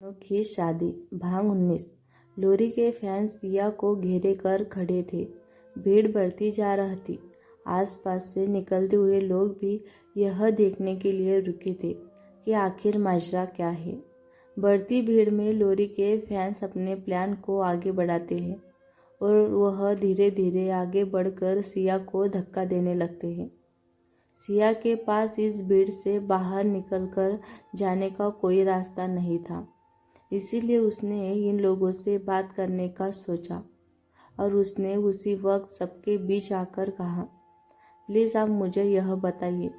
की शादी भाग 19। लोरी के फैंस सिया को घेरे कर खड़े थे। भीड़ बढ़ती जा रही थी। आसपास से निकलते हुए लोग भी यह देखने के लिए रुके थे कि आखिर माजरा क्या है। बढ़ती भीड़ में लोरी के फैंस अपने प्लान को आगे बढ़ाते हैं और वह धीरे धीरे आगे बढ़कर सिया को धक्का देने लगते हैं। सिया के पास इस भीड़ से बाहर निकलकर जाने का कोई रास्ता नहीं था, इसीलिए उसने इन लोगों से बात करने का सोचा और उसने उसी वक्त सबके बीच आकर कहा, प्लीज़ आप मुझे यह बताइए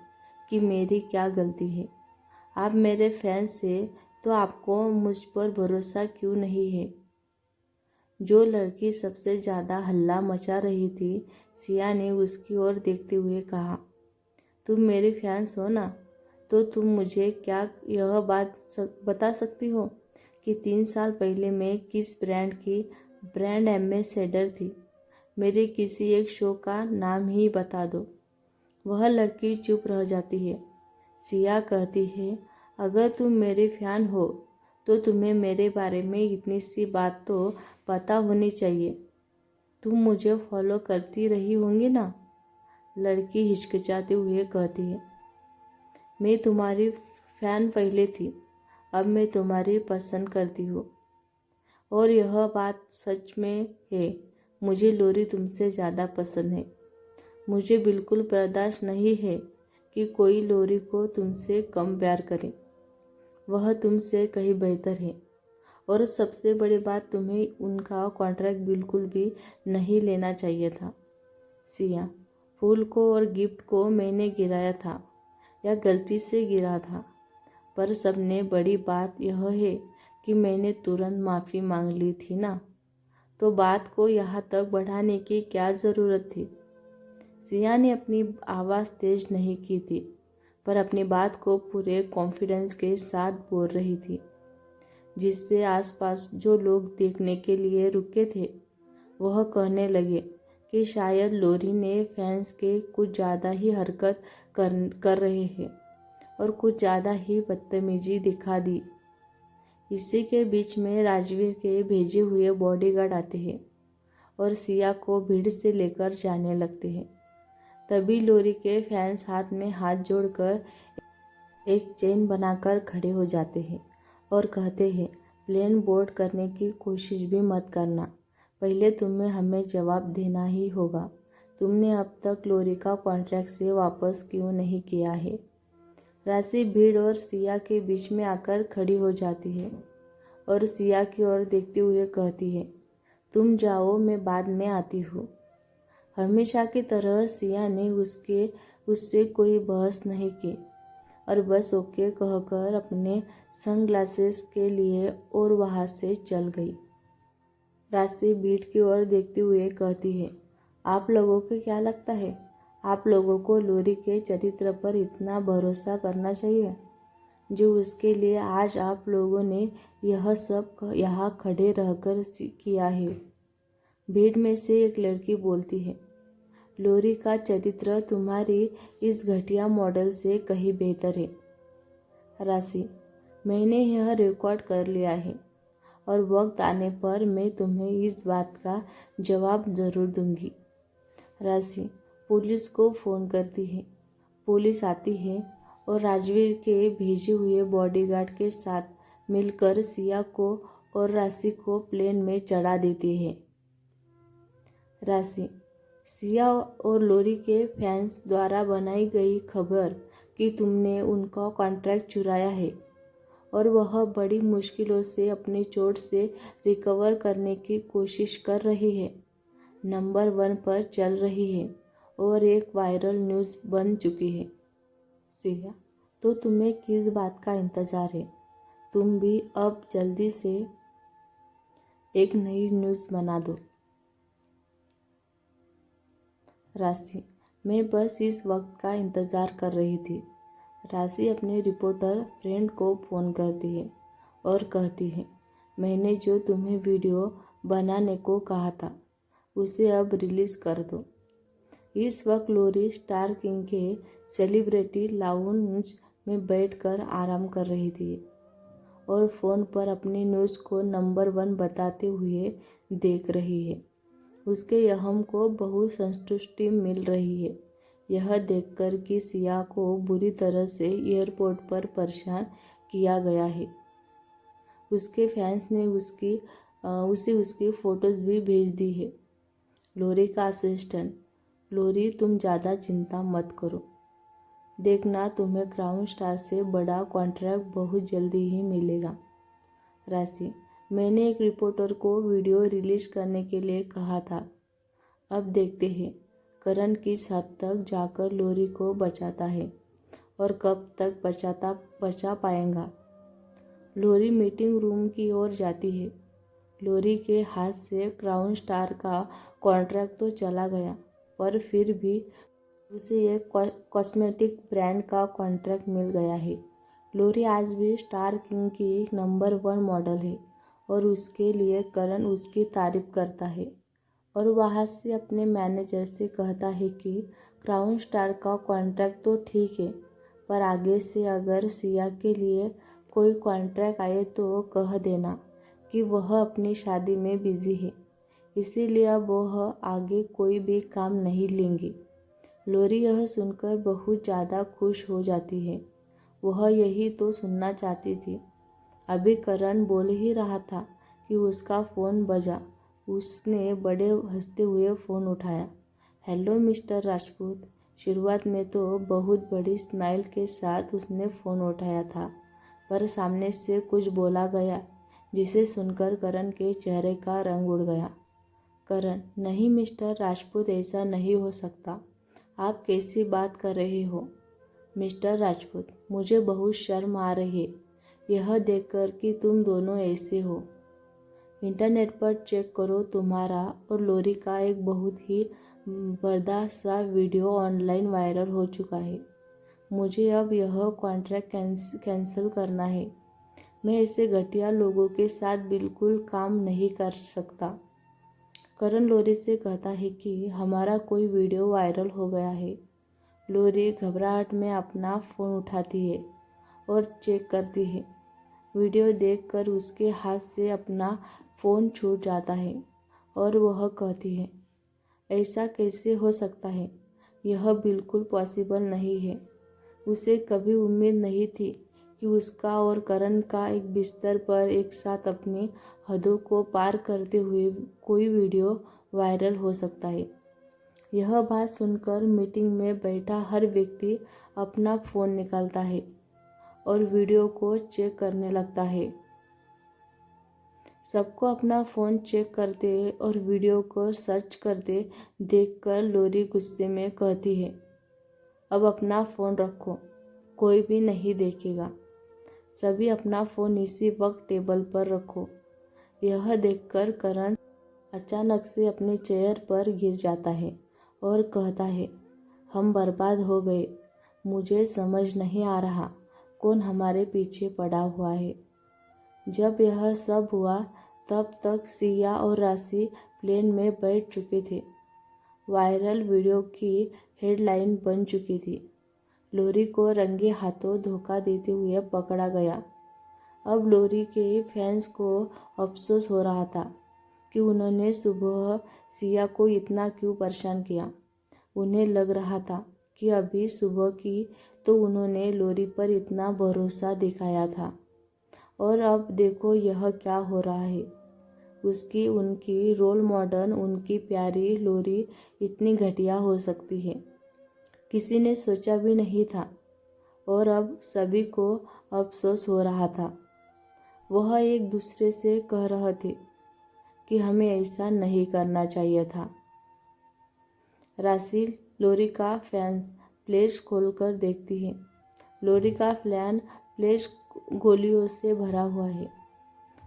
कि मेरी क्या गलती है। आप मेरे फैंस से तो आपको मुझ पर भरोसा क्यों नहीं है। जो लड़की सबसे ज़्यादा हल्ला मचा रही थी, सिया ने उसकी ओर देखते हुए कहा, तुम मेरी फैंस हो ना, तो तुम मुझे क्या यह बात बता सकती हो कि 3 साल पहले मैं किस ब्रांड की ब्रांड एम्बेसडर थी। मेरे किसी एक शो का नाम ही बता दो। वह लड़की चुप रह जाती है। सिया कहती है, अगर तुम मेरे फैन हो तो तुम्हें मेरे बारे में इतनी सी बात तो पता होनी चाहिए। तुम मुझे फॉलो करती रही होंगी ना। लड़की हिचकिचाते हुए कहती है, मैं तुम्हारी फैन पहले थी, अब मैं तुम्हारी पसंद करती हूँ। और यह बात सच में है, मुझे लोरी तुमसे ज़्यादा पसंद है। मुझे बिल्कुल बर्दाश्त नहीं है कि कोई लोरी को तुमसे कम प्यार करे। वह तुमसे कहीं बेहतर है। और सबसे बड़ी बात, तुम्हें उनका कॉन्ट्रैक्ट बिल्कुल भी नहीं लेना चाहिए था। सिया, फूल को और गिफ्ट को मैंने गिराया था या गलती से गिरा था, पर सबने बड़ी बात यह है कि मैंने तुरंत माफ़ी मांग ली थी ना, तो बात को यहाँ तक बढ़ाने की क्या ज़रूरत थी। सिया ने अपनी आवाज़ तेज नहीं की थी, पर अपनी बात को पूरे कॉन्फिडेंस के साथ बोल रही थी, जिससे आसपास जो लोग देखने के लिए रुके थे वह कहने लगे कि शायद लोरी ने फैंस के कुछ ज़्यादा ही हरकत कर रहे हैं और कुछ ज़्यादा ही बदतमीजी दिखा दी। इसी के बीच में राजवीर के भेजे हुए बॉडीगार्ड आते हैं और सिया को भीड़ से लेकर जाने लगते हैं। तभी लोरी के फैंस हाथ में हाथ जोड़कर एक चेन बनाकर खड़े हो जाते हैं और कहते हैं, प्लेन बोर्ड करने की कोशिश भी मत करना, पहले तुम्हें हमें जवाब देना ही होगा। तुमने अब तक लोरी का कॉन्ट्रैक्ट से वापस क्यों नहीं किया है। राशि भीड़ और सिया के बीच में आकर खड़ी हो जाती है और सिया की ओर देखते हुए कहती है, तुम जाओ, मैं बाद में आती हूँ। हमेशा की तरह सिया ने उससे कोई बहस नहीं की और बस ओके कहकर अपने सनग्लासेस के लिए और वहाँ से चल गई। राशि भीड़ की ओर देखते हुए कहती है, आप लोगों को क्या लगता है, आप लोगों को लोरी के चरित्र पर इतना भरोसा करना चाहिए जो उसके लिए आज आप लोगों ने यह सब यहाँ खड़े रहकर किया है। भीड़ में से एक लड़की बोलती है, लोरी का चरित्र तुम्हारी इस घटिया मॉडल से कहीं बेहतर है। राशि, मैंने यह रिकॉर्ड कर लिया है और वक्त आने पर मैं तुम्हें इस बात का जवाब ज़रूर दूंगी। राशि पुलिस को फ़ोन करती है। पुलिस आती है और राजवीर के भेजे हुए बॉडीगार्ड के साथ मिलकर सिया को और राशि को प्लेन में चढ़ा देती है। राशि, सिया और लोरी के फैंस द्वारा बनाई गई खबर कि तुमने उनका कॉन्ट्रैक्ट चुराया है और वह बड़ी मुश्किलों से अपनी चोट से रिकवर करने की कोशिश कर रही है, नंबर 1 पर चल रही है और एक वायरल न्यूज़ बन चुकी है। सिया, तो तुम्हें किस बात का इंतज़ार है। तुम भी अब जल्दी से एक नई न्यूज़ बना दो। राशि, मैं बस इस वक्त का इंतज़ार कर रही थी। राशि अपने रिपोर्टर फ्रेंड को फ़ोन करती है और कहती है, मैंने जो तुम्हें वीडियो बनाने को कहा था उसे अब रिलीज़ कर दो। इस वक्त लोरी स्टार किंग के सेलिब्रिटी लाउंज में बैठकर आराम कर रही थी और फ़ोन पर अपनी न्यूज़ को नंबर 1 बताते हुए देख रही है। उसके यहम को बहुत संतुष्टि मिल रही है यह देखकर कि सिया को बुरी तरह से एयरपोर्ट पर परेशान किया गया है। उसके फैंस ने उसे उसकी फ़ोटोज़ भी भेज दी है। लोरी का असिस्टेंट, लोरी तुम ज़्यादा चिंता मत करो, देखना तुम्हें क्राउन स्टार से बड़ा कॉन्ट्रैक्ट बहुत जल्दी ही मिलेगा। राशि, मैंने एक रिपोर्टर को वीडियो रिलीज करने के लिए कहा था। अब देखते हैं करण किस हद तक जाकर लोरी को बचाता है और कब तक बचा पाएगा। लोरी मीटिंग रूम की ओर जाती है। लोरी के हाथ से क्राउन स्टार का कॉन्ट्रैक्ट तो चला गया, पर फिर भी उसे एक कॉस्मेटिक ब्रांड का कॉन्ट्रैक्ट मिल गया है। लोरी आज भी स्टार किंग की नंबर 1 मॉडल है और उसके लिए करण उसकी तारीफ करता है और वहाँ से अपने मैनेजर से कहता है कि क्राउन स्टार का कॉन्ट्रैक्ट तो ठीक है, पर आगे से अगर सिया के लिए कोई कॉन्ट्रैक्ट आए तो कह देना कि वह अपनी शादी में बिजी है, इसीलिए अब वह आगे कोई भी काम नहीं लेंगी। लोरी यह सुनकर बहुत ज़्यादा खुश हो जाती है। वह यही तो सुनना चाहती थी। अभी करण बोल ही रहा था कि उसका फ़ोन बजा। उसने बड़े हंसते हुए फ़ोन उठाया। Hello mister Rajput. शुरुआत में तो बहुत बड़ी स्माइल के साथ उसने फ़ोन उठाया था, पर सामने से कुछ बोला गया जिसे सुनकर करण के चेहरे का रंग उड़ गया। करण, नहीं मिस्टर राजपूत, ऐसा नहीं हो सकता। आप कैसी बात कर रहे हो? मिस्टर राजपूत, मुझे बहुत शर्म आ रही है यह देखकर कि तुम दोनों ऐसे हो। इंटरनेट पर चेक करो, तुम्हारा और लोरी का एक बहुत ही बर्दाश्त सा वीडियो ऑनलाइन वायरल हो चुका है। मुझे अब यह कॉन्ट्रैक्ट कैंसिल करना है। मैं ऐसे घटिया लोगों के साथ बिल्कुल काम नहीं कर सकता। करण लोरी से कहता है कि हमारा कोई वीडियो वायरल हो गया है। लोरी घबराहट में अपना फ़ोन उठाती है और चेक करती है। वीडियो देखकर उसके हाथ से अपना फ़ोन छूट जाता है और वह कहती है, ऐसा कैसे हो सकता है? यह बिल्कुल पॉसिबल नहीं है। उसे कभी उम्मीद नहीं थी कि उसका और करण का एक बिस्तर पर एक साथ अपनी हदों को पार करते हुए कोई वीडियो वायरल हो सकता है। यह बात सुनकर मीटिंग में बैठा हर व्यक्ति अपना फ़ोन निकालता है और वीडियो को चेक करने लगता है। सबको अपना फ़ोन चेक करते और वीडियो को सर्च करते देखकर लोरी गुस्से में कहती है, अब अपना फ़ोन रखो, कोई भी नहीं देखेगा। सभी अपना फ़ोन इसी वक्त टेबल पर रखो। यह देखकर करण अचानक से अपनी चेयर पर गिर जाता है और कहता है, हम बर्बाद हो गए। मुझे समझ नहीं आ रहा कौन हमारे पीछे पड़ा हुआ है। जब यह सब हुआ तब तक सिया और राशि प्लेन में बैठ चुके थे। वायरल वीडियो की हेडलाइन बन चुकी थी। लोरी को रंगे हाथों धोखा देते हुए पकड़ा गया। अब लोरी के फैंस को अफसोस हो रहा था कि उन्होंने सुबह सिया को इतना क्यों परेशान किया। उन्हें लग रहा था कि अभी सुबह की तो उन्होंने लोरी पर इतना भरोसा दिखाया था और अब देखो यह क्या हो रहा है। उनकी रोल मॉडल, उनकी प्यारी लोरी इतनी घटिया हो सकती है, किसी ने सोचा भी नहीं था और अब सभी को अफसोस हो रहा था। वह एक दूसरे से कह रहे थे कि हमें ऐसा नहीं करना चाहिए था। राशि लोरी का फैंस प्लेस खोलकर देखती है। लोरी का प्लेस गोलियों से भरा हुआ है।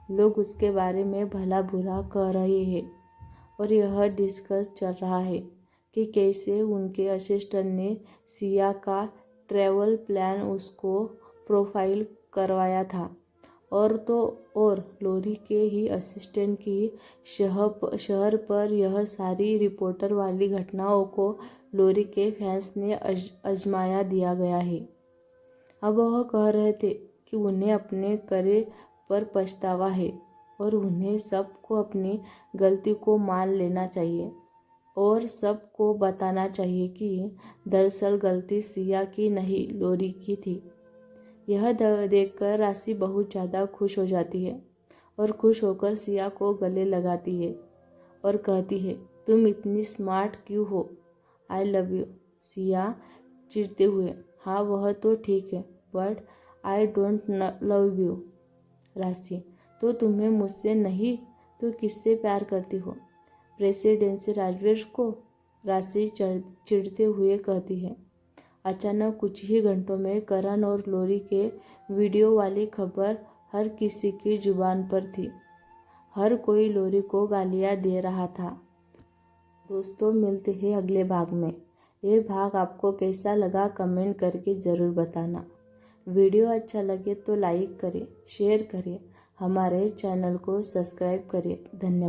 लोग उसके बारे में भला बुरा कह रहे हैं और यह डिस्कस चल रहा है कि कैसे उनके असिस्टेंट ने सिया का ट्रैवल प्लान उसको प्रोफाइल करवाया था और लोरी के ही असिस्टेंट की शहर पर यह सारी रिपोर्टर वाली घटनाओं को लोरी के फैंस ने आजमाया दिया गया है। अब वह कह रहे थे कि उन्हें अपने करे पर पछतावा है और उन्हें सबको अपनी गलती को मान लेना चाहिए और सबको बताना चाहिए कि दरअसल गलती सिया की नहीं लोरी की थी। यह देखकर राशि बहुत ज़्यादा खुश हो जाती है और खुश होकर सिया को गले लगाती है और कहती है, तुम इतनी स्मार्ट क्यों हो? I love you. सिया चिढ़ते हुए, हाँ वह तो ठीक है, but I don't love you. Rashi, तो तुम्हें मुझसे नहीं तो किससे प्यार करती हो? प्रेसिडेंसी राजवीर को? राशि चिढ़ते हुए कहती है। अचानक कुछ ही घंटों में करण और लोरी के वीडियो वाली खबर हर किसी की जुबान पर थी। हर कोई लोरी को गालियां दे रहा था। दोस्तों, मिलते हैं अगले भाग में। ये भाग आपको कैसा लगा कमेंट करके ज़रूर बताना। वीडियो अच्छा लगे तो लाइक करें, शेयर करें, हमारे चैनल को सब्सक्राइब करें। धन्यवाद।